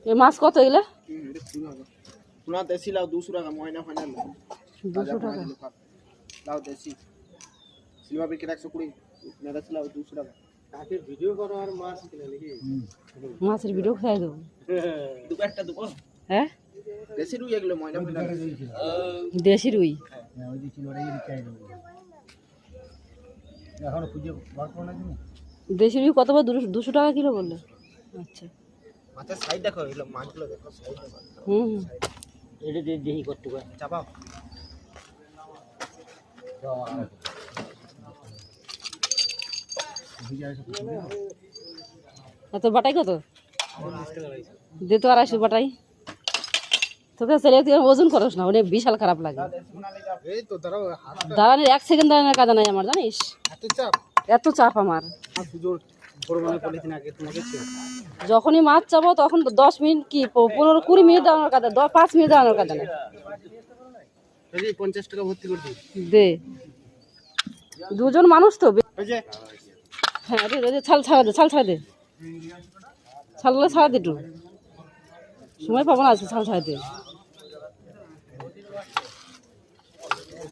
এই মাছ কত এগুলো? পুনা দেশি লাউ 200 টাকা, ময়না ফাইনাল 200 টাকা। লাউ দেশি সিলভার বিকেট 120, না দেশি লাউ 200 টাকা। কাকে ভিডিও করো আর মাছ কিনে নাকি? মাছের ভিডিও খাই দেবো। দুটো একটা দুটো। হ্যাঁ দেশি রুই এগুলো ময়না ফাইনাল। দেশি রুই। হ্যাঁ ওই যে চিলড়াই চাই দেবো। এখন খুঁজে বার করো না তুমি। দেশি রুই কত করে? 200 টাকা কিলো বললে। আচ্ছা মাছের সাইড দেখো, এগুলো মাছগুলো দেখো সাইড দেখো। হুম এটা দিয়ে দেহি করতে হবে, চাপাও। এত বাটাই কত? দে তো 250 বাটাই। তোকে ছেলে তুই ওজন করস না, অনেক বিশাল খারাপ লাগে। এই তো দাঁড়াও, দাঁড়ানোর 1 সেকেন্ড দাঁড়ানোর কাজ নাই আমার, জানিস? এত চাপ। এত চাপ আমার। সুযোগ পরিমাণে পলিথিন আগে তোমাকে যখনই মাছ চাবো তখন 10 মিনিট কি 15-20 মিনিট দাঁড়ানোর কাজ, 5 মিনিট দাঁড়ানোর কাজ নেই। 50 টাকা ভর্তি করে দিই। দে, দুজন মানুষ তো। ওই যে হ্যাঁ রে, ছাল ছাড়া দে, ছাল ছাড়া দে, ছাড়লে ছাড়া দে, একটু সময় পাবো না, আছে ছাল ছাড়া দে।